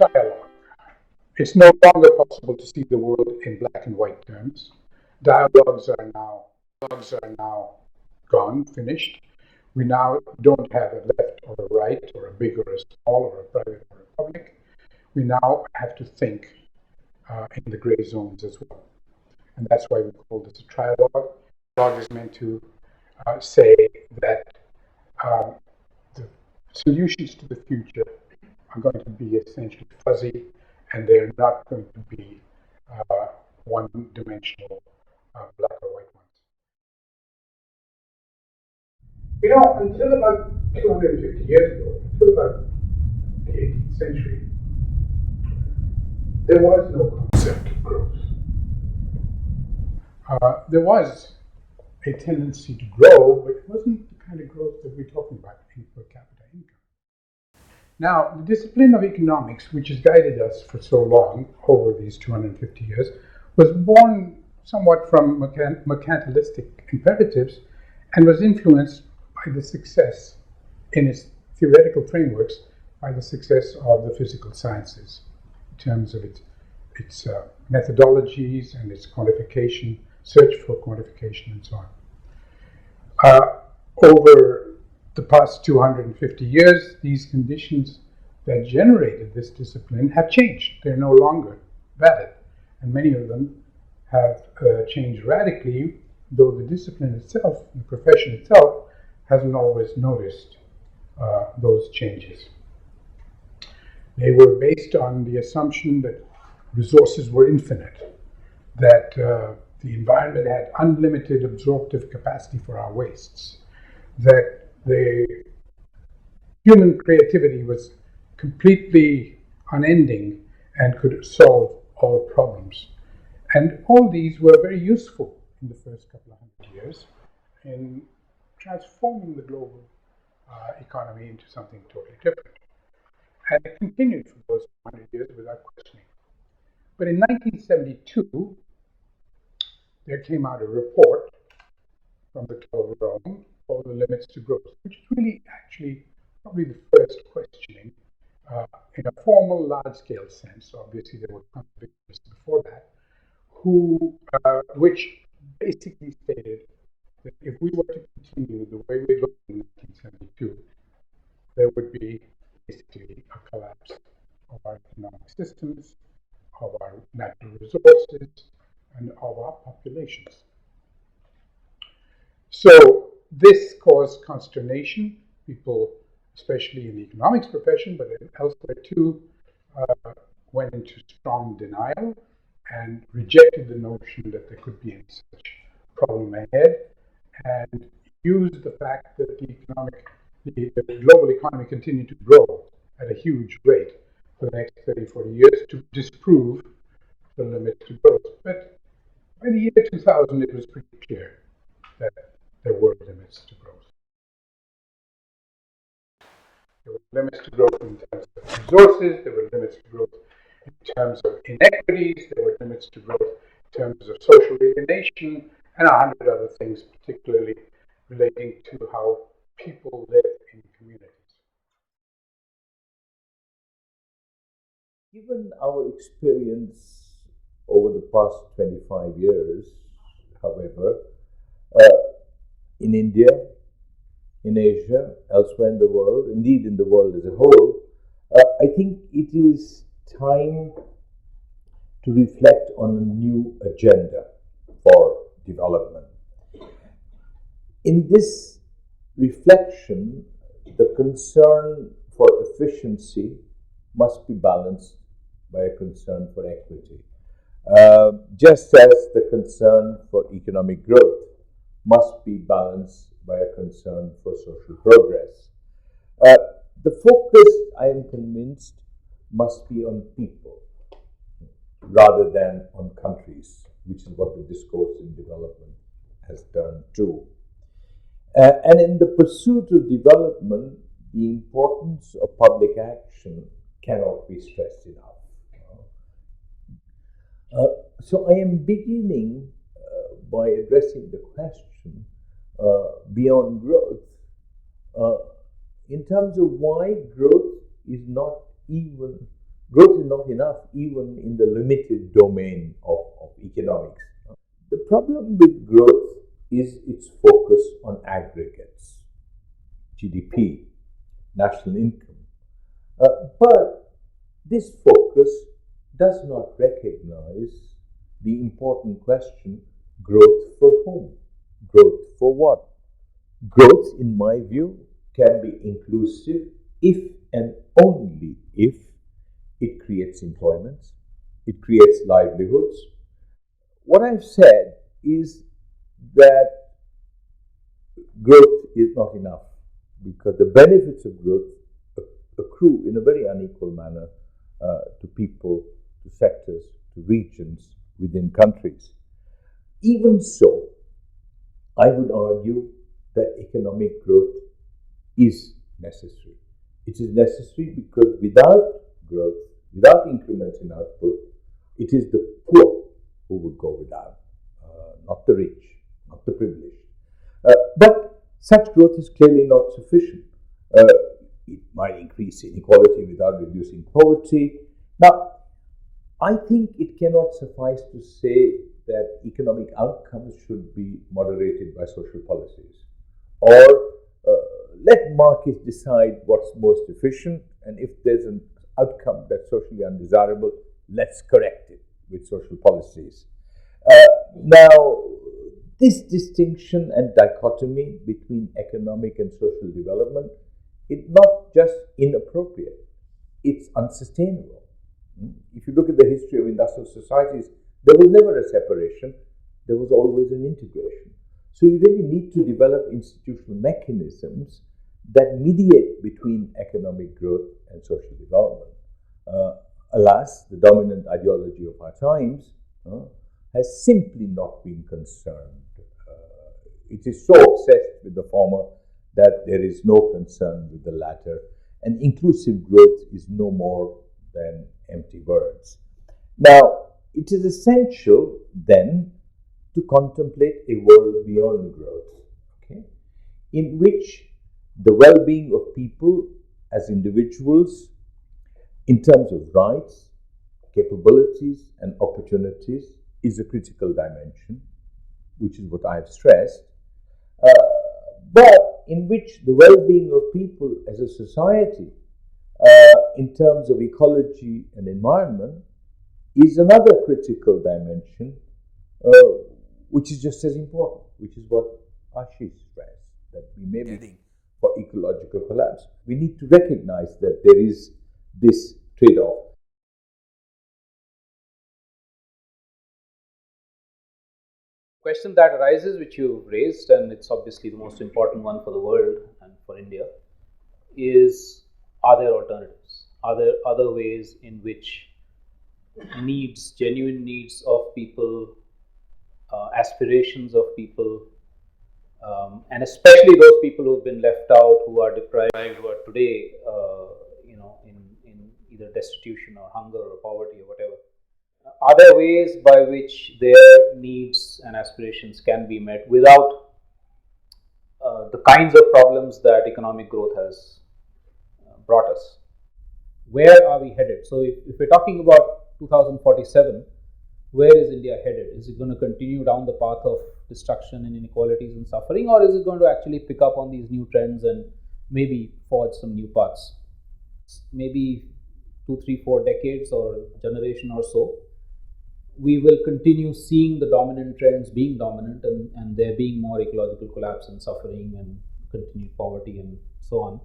Trialogue. It's no longer possible to see the world in black and white terms. Dialogues are now gone, finished. We now don't have a left or a right, or a big or a small, or a private or a public. We now have to think in the gray zones as well. And that's why we call this a trialogue. Trialogue is meant to say that um, the solutions to the future are going to be essentially fuzzy, and they're not going to be one-dimensional black or white ones. Until about 250 years ago, until about the 18th century, there was no concept of growth. There was a tendency to grow, but it wasn't the kind of growth that we're talking about in per capita income. Now, the discipline of economics, which has guided us for so long, over these 250 years, was born somewhat from mercantilistic imperatives and was influenced by the success in its theoretical frameworks, by the success of the physical sciences in terms of its methodologies and its quantification, search for quantification, and so on. Over the past 250 years, these conditions that generated this discipline have changed. They're no longer valid, and many of them have changed radically, though the discipline itself, the profession itself, hasn't always noticed those changes. They were based on the assumption that resources were infinite, that the environment had unlimited absorptive capacity for our wastes, that the human creativity was completely unending and could solve all problems. And all these were very useful in the first couple of hundred years in transforming the global economy into something totally different. And it continued for those 100 years without questioning. But in 1972, there came out a report from the Club of Rome called The Limits to Growth, which is really actually probably the first questioning in a formal large-scale sense. Obviously, there were contributions before that, which basically stated that if we were to continue the way we looked in 1972, there would be basically a collapse of our economic systems, of our natural resources, and of our populations. So this caused consternation. People, especially in the economics profession, but elsewhere too, went into strong denial and rejected the notion that there could be any such problem ahead, and used the fact that the global economy continued to grow at a huge rate for the next 30, 40 years to disprove the limits to growth. But by the year 2000, it was pretty clear that there were limits to growth. There were limits to growth in terms of resources, there were limits to growth in terms of inequities, there were limits to growth in terms of social alienation, and 100 other things, particularly relating to how people live in communities. Given our experience over the past 25 years, however, in India, in Asia, elsewhere in the world, indeed in the world as a whole, I think it is time to reflect on a new agenda for development. In this reflection, the concern for efficiency must be balanced by a concern for equity, just as the concern for economic growth must be balanced by a concern for social progress. The focus, I am convinced, must be on people rather than on countries, which is what the discourse in development has turned to. And in the pursuit of development, the importance of public action cannot be stressed enough. So I am beginning by addressing the question beyond growth in terms of why growth is not even Growth is not enough, even in the limited domain of economics. The problem with growth is its focus on aggregates, GDP, national income. But this focus does not recognize the important question: growth for whom? Growth for what? Growth, in my view, can be inclusive if and only if it creates employment, it creates livelihoods. What I've said is that growth is not enough because the benefits of growth accrue in a very unequal manner to people, to sectors, to regions within countries. Even so, I would argue that economic growth is necessary. It is necessary because without growth, without increments in output, it is the poor who would go without, not the rich, not the privileged. But such growth is clearly not sufficient. It might increase inequality without reducing poverty. Now, I think it cannot suffice to say that economic outcomes should be moderated by social policies, or let markets decide what's most efficient, and if there's an outcome that's socially undesirable, let's correct it with social policies. Now, this distinction and dichotomy between economic and social development is not just inappropriate, it's unsustainable. If you look at the history of industrial societies, there was never a separation, there was always an integration. So you really need to develop institutional mechanisms that mediate between economic growth and social development. Alas, the dominant ideology of our times has simply not been concerned. It is so obsessed with the former that there is no concern with the latter, and inclusive growth is no more than empty words. Now, it is essential then to contemplate a world beyond growth, okay, in which the well-being of people as individuals in terms of rights, capabilities, and opportunities is a critical dimension, which is what I've stressed, but in which the well-being of people as a society in terms of ecology and environment is another critical dimension, which is just as important, which is what Ashish stressed, that we may be heading for ecological collapse. We need to recognize that there is this trade-off. Question that arises, which you've raised, and it's obviously the most important one for the world and for India, is: are there alternatives? Are there other ways in which needs, genuine needs of people, aspirations of people, and especially those people who've been left out, who are deprived, who are today, in either destitution or hunger or poverty or whatever. Are there ways by which their needs and aspirations can be met without the kinds of problems that economic growth has brought us? Where are we headed? So if we're talking about 2047, where is India headed? Is it going to continue down the path of destruction and inequalities and suffering, or is it going to actually pick up on these new trends and maybe forge some new paths? Maybe 2, 3, 4 decades or generation or so, we will continue seeing the dominant trends being dominant, and there being more ecological collapse and suffering and continued poverty and so on.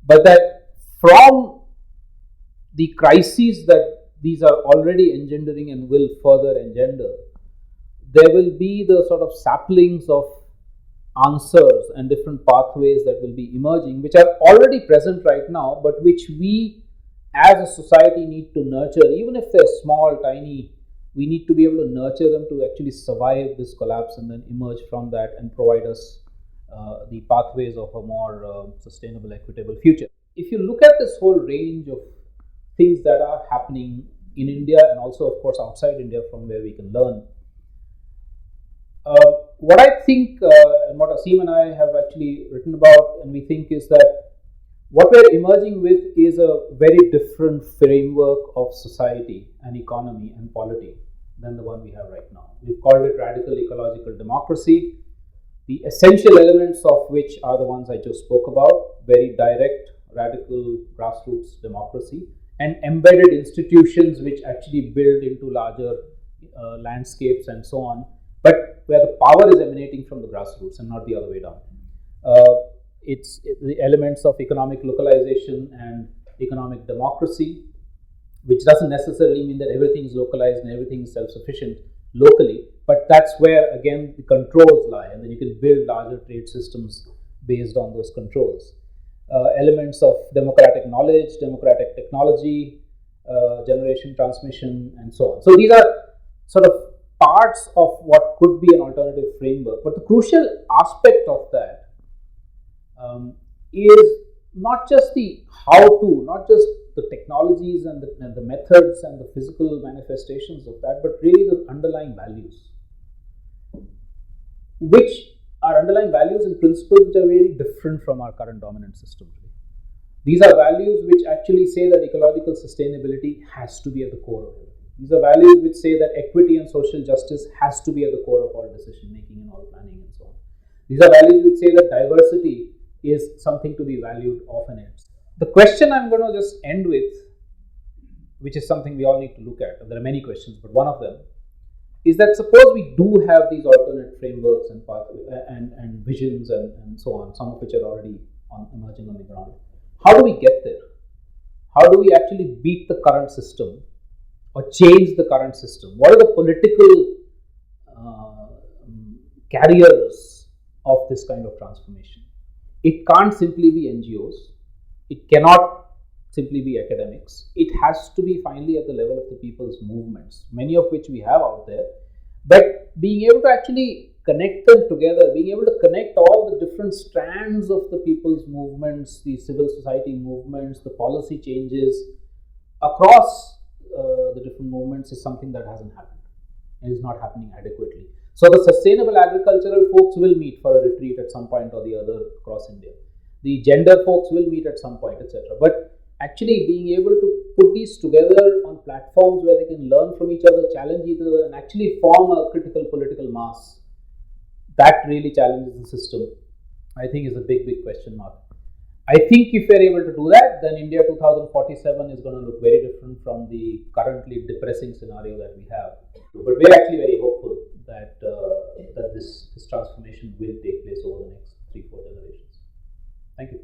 But that from the crises that these are already engendering and will further engender, there will be the sort of saplings of answers and different pathways that will be emerging, which are already present right now, but which we as a society need to nurture. Even if they're small, tiny, we need to be able to nurture them to actually survive this collapse and then emerge from that and provide us the pathways of a more sustainable, equitable future. If you look at this whole range of things that are happening in India and also, of course, outside India from where we can learn, what I think and what Asim and I have actually written about and we think is that what we're emerging with is a very different framework of society and economy and polity than the one we have right now. We've called it radical ecological democracy, the essential elements of which are the ones I just spoke about: very direct, radical grassroots democracy, and embedded institutions which actually build into larger landscapes and so on, but where the power is emanating from the grassroots and not the other way down. It's the elements of economic localization and economic democracy, which doesn't necessarily mean that everything is localized and everything is self-sufficient locally, but that's where again the controls lie, and then you can build larger trade systems based on those controls. Elements of democratic knowledge, democratic technology, generation, transmission, and so on. So these are sort of parts of what could be an alternative framework, but the crucial aspect of that is not just the how to, not just the technologies and the methods and the physical manifestations of that, but really the underlying values, which are underlying values and principles which are very different from our current dominant system today. These are values which actually say that ecological sustainability has to be at the core of it. These are values which say that equity and social justice has to be at the core of all decision making and all planning and so on. These are values which say that diversity is something to be valued often. The question I'm going to just end with, which is something we all need to look at, and there are many questions, but one of them is that suppose we do have these alternate frameworks and and visions and so on, some of which are already emerging on the ground. How do we get there? How do we actually beat the current system or change the current system? What are the political carriers of this kind of transformation? It can't simply be NGOs. It cannot simply be academics. It has to be finally at the level of the people's movements, many of which we have out there. But being able to actually connect them together, being able to connect all the different strands of the people's movements, the civil society movements, the policy changes across the different movements is something that hasn't happened and is not happening adequately. So the sustainable agricultural folks will meet for a retreat at some point or the other across India. The gender folks will meet at some point, etc. But actually being able to put these together on platforms where they can learn from each other, challenge each other, and actually form a critical political mass, that really challenges the system, I think is a big, big question mark. I think if we're able to do that, then India 2047 is going to look very different from the currently depressing scenario that we have. But we're actually very hopeful that that this transformation will take place over the next 3-4 generations. Thank you.